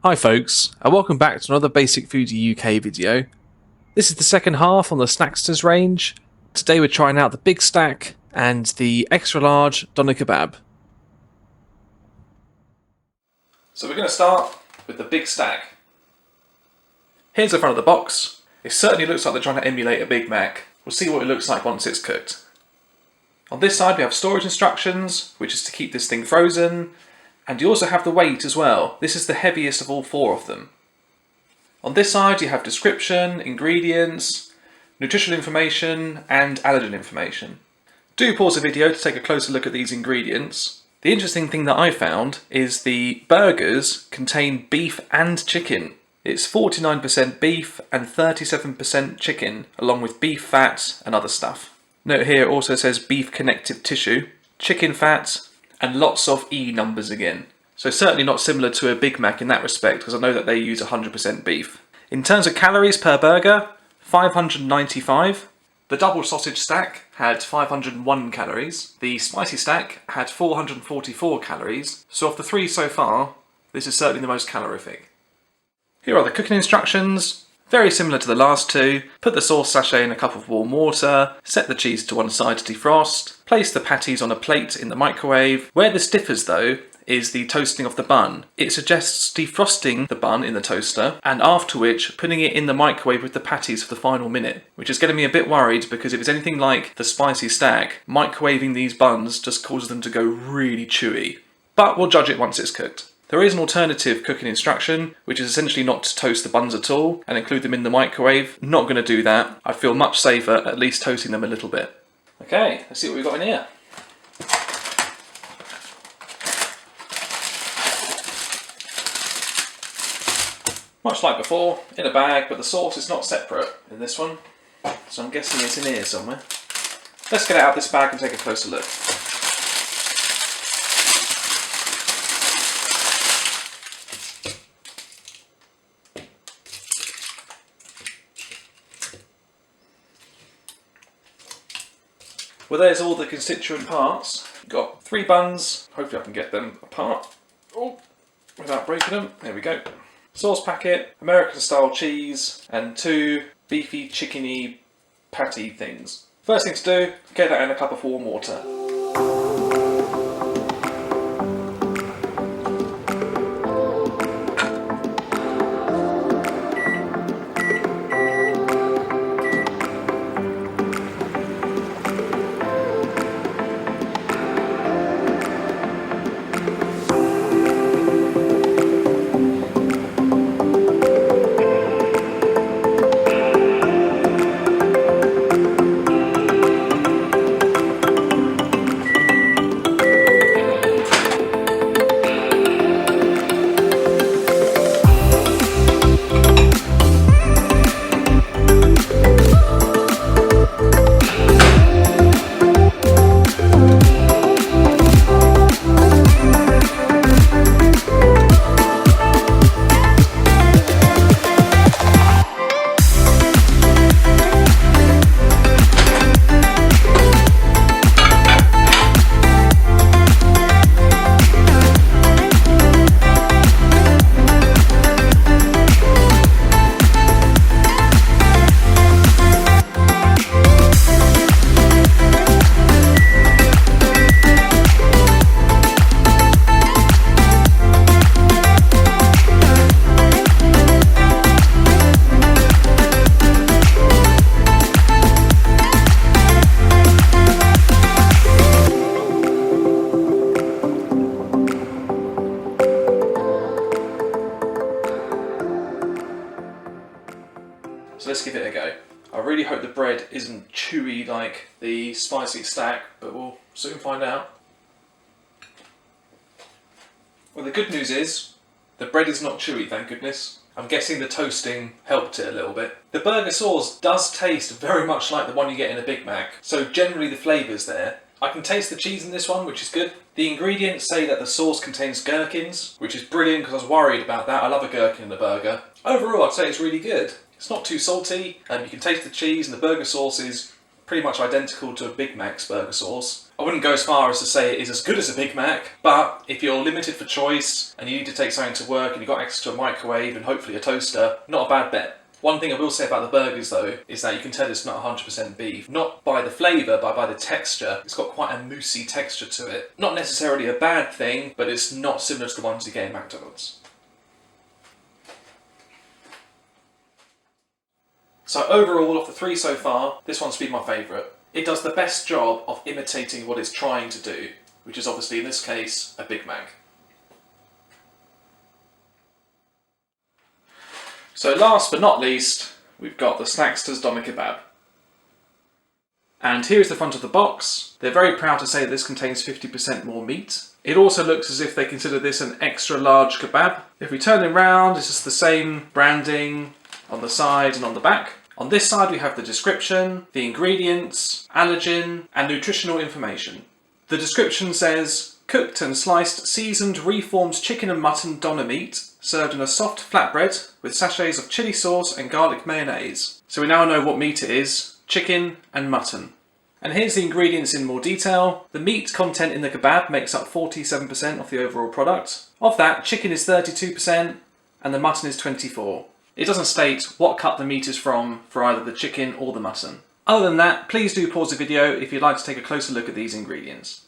Hi folks, and welcome back to another Basic Foodie UK video. This is the second half on the Snacksters range. Today we're trying out the Big Stack and the Extra Large Doner Kebab. So we're going to start with the Big Stack. Here's the front of the box. It certainly looks like they're trying to emulate a Big Mac. We'll see what it looks like once it's cooked. On this side we have storage instructions, which is to keep this thing frozen. And you also have the weight as well. This is the heaviest of all four of them. On this side you have description, ingredients, nutritional information and allergen information. Do pause the video to take a closer look at these ingredients. The interesting thing that I found is the burgers contain beef and chicken. It's 49% beef and 37% chicken, along with beef fat and other stuff. Note here it also says beef connective tissue, chicken fat, and lots of E numbers again. So certainly not similar to a Big Mac in that respect, because I know that they use 100% beef. In terms of calories per burger, 595. The double sausage stack had 501 calories. The spicy stack had 444 calories. So of the three so far, this is certainly the most calorific. Here are the cooking instructions. Very similar to the last two. Put the sauce sachet in a cup of warm water, set the cheese to one side to defrost, place the patties on a plate in the microwave. Where this differs though is the toasting of the bun. It suggests defrosting the bun in the toaster and after which putting it in the microwave with the patties for the final minute, which is getting me a bit worried because if it's anything like the spicy stack, microwaving these buns just causes them to go really chewy. But we'll judge it once it's cooked. There is an alternative cooking instruction, which is essentially not to toast the buns at all and include them in the microwave. Not going to do that. I feel much safer at least toasting them a little bit. Okay, let's see what we've got in here. Much like before, in a bag, but the sauce is not separate in this one. So I'm guessing it's in here somewhere. Let's get it out of this bag and take a closer look. Well, there's all the constituent parts. Got 3 buns. Hopefully I can get them apart without breaking them. There we go. Sauce packet, American style cheese, and 2 beefy chickeny patty things. First thing to do, get that in a cup of warm water. So let's give it a go. I really hope the bread isn't chewy like the spicy stack, but we'll soon find out. Well, the good news is the bread is not chewy, thank goodness. I'm guessing the toasting helped it a little bit. The burger sauce does taste very much like the one you get in a Big Mac, so generally the flavour's there. I can taste the cheese in this one, which is good. The ingredients say that the sauce contains gherkins, which is brilliant because I was worried about that. I love a gherkin in a burger. Overall, I'd say it's really good. It's not too salty, and you can taste the cheese, and the burger sauce is pretty much identical to a Big Mac's burger sauce. I wouldn't go as far as to say it is as good as a Big Mac, but if you're limited for choice and you need to take something to work and you've got access to a microwave and hopefully a toaster, not a bad bet. One thing I will say about the burgers though, is that you can tell it's not 100% beef. Not by the flavour, but by the texture. It's got quite a moussey texture to it. Not necessarily a bad thing, but it's not similar to the ones you get in McDonald's. So overall, of the three so far, this one's been my favourite. It does the best job of imitating what it's trying to do, which is obviously in this case, a Big Mac. So last but not least, we've got the Snacksters Doner Kebab. And here is the front of the box. They're very proud to say that this contains 50% more meat. It also looks as if they consider this an extra large kebab. If we turn it around, it's just the same branding on the side and on the back. On this side we have the description, the ingredients, allergen and nutritional information. The description says, cooked and sliced seasoned reformed chicken and mutton doner meat served in a soft flatbread with sachets of chili sauce and garlic mayonnaise. So we now know what meat it is, chicken and mutton. And here's the ingredients in more detail. The meat content in the kebab makes up 47% of the overall product. Of that, chicken is 32% and the mutton is 24%. It doesn't state what cut the meat is from for either the chicken or the mutton. Other than that, please do pause the video if you'd like to take a closer look at these ingredients.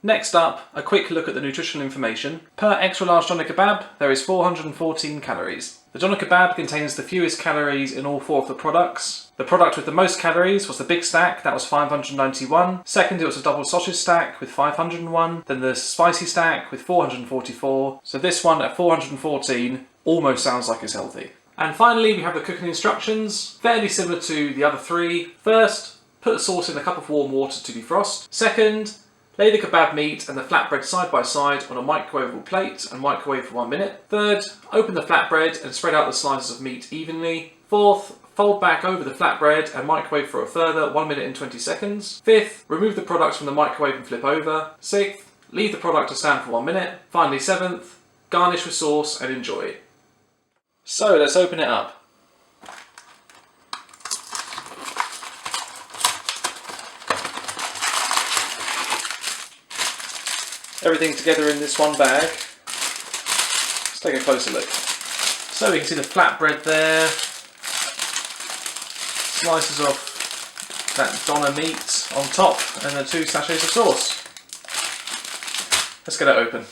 Next up, a quick look at the nutritional information. Per extra large doner kebab, there is 414 calories. The doner kebab contains the fewest calories in all four of the products. The product with the most calories was the big stack, that was 591. Second, it was a double sausage stack with 501. Then the spicy stack with 444. So this one at 414 almost sounds like it's healthy. And finally, we have the cooking instructions, fairly similar to the other three. First, put the sauce in a cup of warm water to defrost. Second, lay the kebab meat and the flatbread side by side on a microwavable plate and microwave for 1 minute. Third, open the flatbread and spread out the slices of meat evenly. Fourth, fold back over the flatbread and microwave for a further 1 minute and 20 seconds. Fifth, remove the product from the microwave and flip over. Sixth, leave the product to stand for 1 minute. Finally, seventh, garnish with sauce and enjoy. So let's open it up. Everything together in this one bag. Let's take a closer look. So we can see the flatbread there, slices of that doner meat on top, and the 2 sachets of sauce. Let's get it open.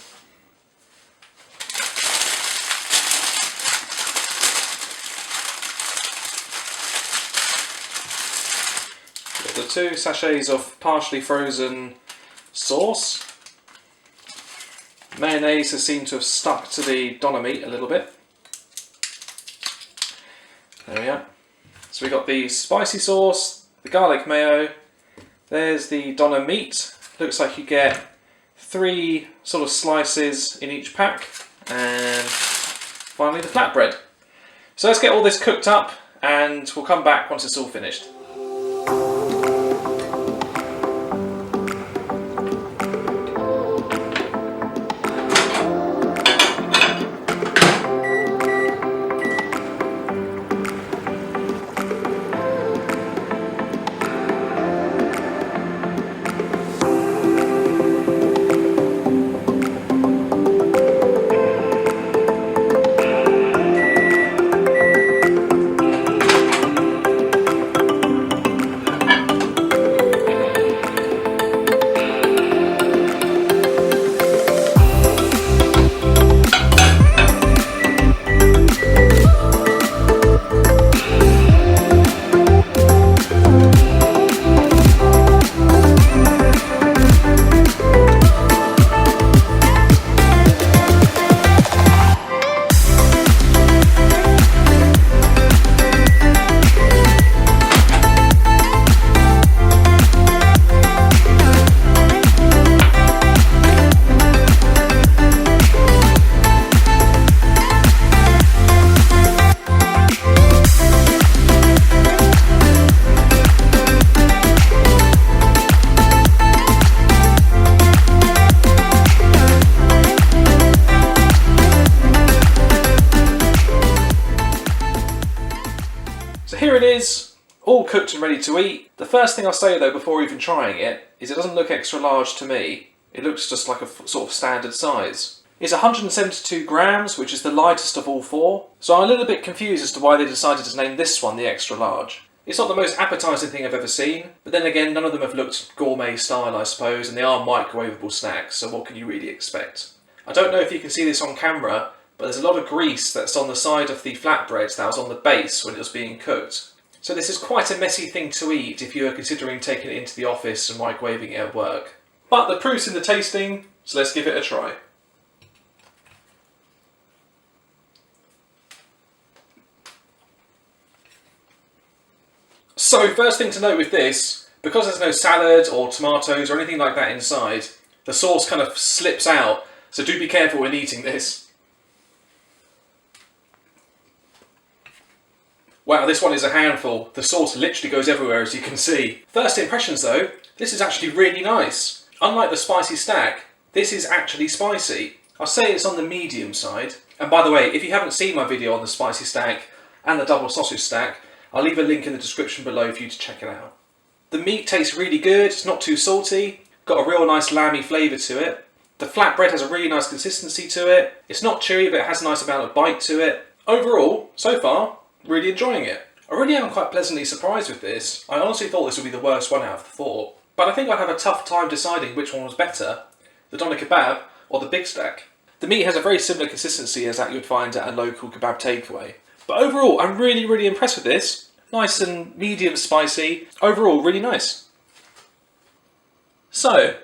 The 2 sachets of partially frozen sauce. Mayonnaise has seemed to have stuck to the doner meat a little bit. There we are. So we got the spicy sauce, the garlic mayo, there's the doner meat. Looks like you get 3 sort of slices in each pack, and finally the flatbread. So let's get all this cooked up and we'll come back once it's all finished. Here it is, All cooked and ready to eat. The first thing I'll say though before even trying it is it doesn't look extra large to me. It looks just like a sort of standard size. It's 172 grams, which is the lightest of all four, so I'm a little bit confused as to why they decided to name this one the extra large. It's not the most appetising thing I've ever seen, but then again none of them have looked gourmet style I suppose, and they are microwavable snacks, so what can you really expect? I don't know if you can see this on camera, but there's a lot of grease that's on the side of the flatbread that was on the base when it was being cooked. So this is quite a messy thing to eat if you are considering taking it into the office and microwaving it at work. But the proof's in the tasting, so let's give it a try. So first thing to note with this, because there's no salad or tomatoes or anything like that inside, the sauce kind of slips out, so do be careful when eating this. Wow, this one is a handful. The sauce literally goes everywhere as you can see. First impressions though, this is actually really nice. Unlike the spicy stack, this is actually spicy. I'll say it's on the medium side. And by the way, if you haven't seen my video on the spicy stack and the double sausage stack, I'll leave a link in the description below for you to check it out. The meat tastes really good, it's not too salty, got a real nice lamby flavour to it. The flatbread has a really nice consistency to it. It's not chewy, but it has a nice amount of bite to it. Overall, so far, really enjoying it. I really am quite pleasantly surprised with this. I honestly thought this would be the worst one out of the four, but I think I'd have a tough time deciding which one was better, the Doner Kebab or the Big Stack. The meat has a very similar consistency as that you would find at a local kebab takeaway. But overall, I'm really impressed with this. Nice and medium spicy. Overall, really nice. So,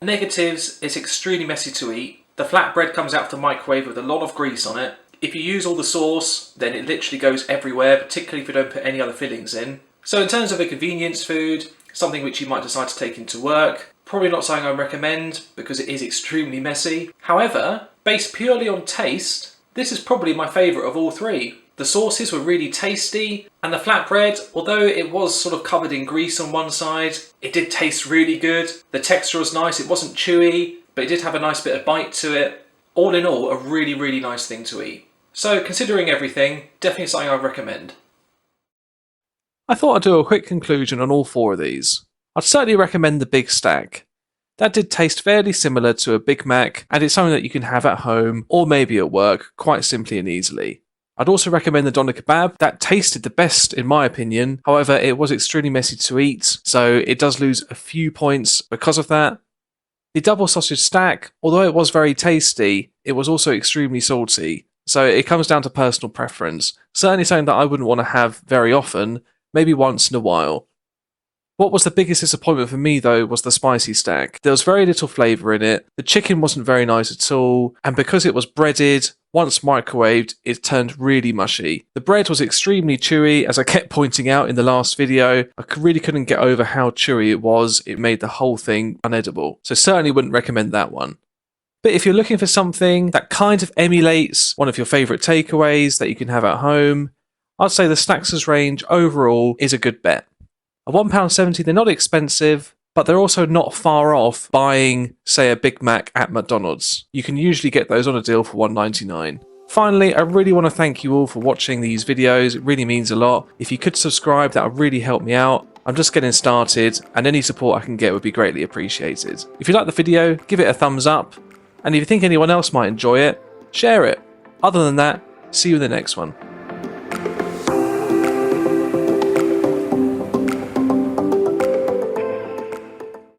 negatives, it's extremely messy to eat. The flatbread comes out of the microwave with a lot of grease on it. If you use all the sauce, then it literally goes everywhere, particularly if you don't put any other fillings in. So in terms of a convenience food, something which you might decide to take into work, probably not something I recommend because it is extremely messy. However, based purely on taste, this is probably my favourite of all three. The sauces were really tasty, and the flatbread, although it was sort of covered in grease on one side, it did taste really good. The texture was nice, it wasn't chewy, but it did have a nice bit of bite to it. All in all, a really nice thing to eat. So considering everything, definitely something I'd recommend. I thought I'd do a quick conclusion on all four of these. I'd certainly recommend the Big Stack. That did taste fairly similar to a Big Mac, and it's something that you can have at home or maybe at work quite simply and easily. I'd also recommend the Doner Kebab. That tasted the best in my opinion, however it was extremely messy to eat, so it does lose a few points because of that. The double sausage stack, although it was very tasty, it was also extremely salty, so it comes down to personal preference. Certainly something that I wouldn't want to have very often, maybe once in a while. What was the biggest disappointment for me though was the spicy stack. There was very little flavour in it, the chicken wasn't very nice at all, and because it was breaded, once microwaved, it turned really mushy. The bread was extremely chewy, as I kept pointing out in the last video. I really couldn't get over how chewy it was, it made the whole thing unedible. So certainly wouldn't recommend that one. But if you're looking for something that kind of emulates one of your favourite takeaways that you can have at home, I'd say the Snacksters range overall is a good bet. At £1.70 they're not expensive, but they're also not far off buying, say, a Big Mac at McDonald's. You can usually get those on a deal for £1.99. Finally, I really want to thank you all for watching these videos, it really means a lot. If you could subscribe, that would really help me out. I'm just getting started, and any support I can get would be greatly appreciated. If you like the video, give it a thumbs up, and if you think anyone else might enjoy it, share it. Other than that, see you in the next one.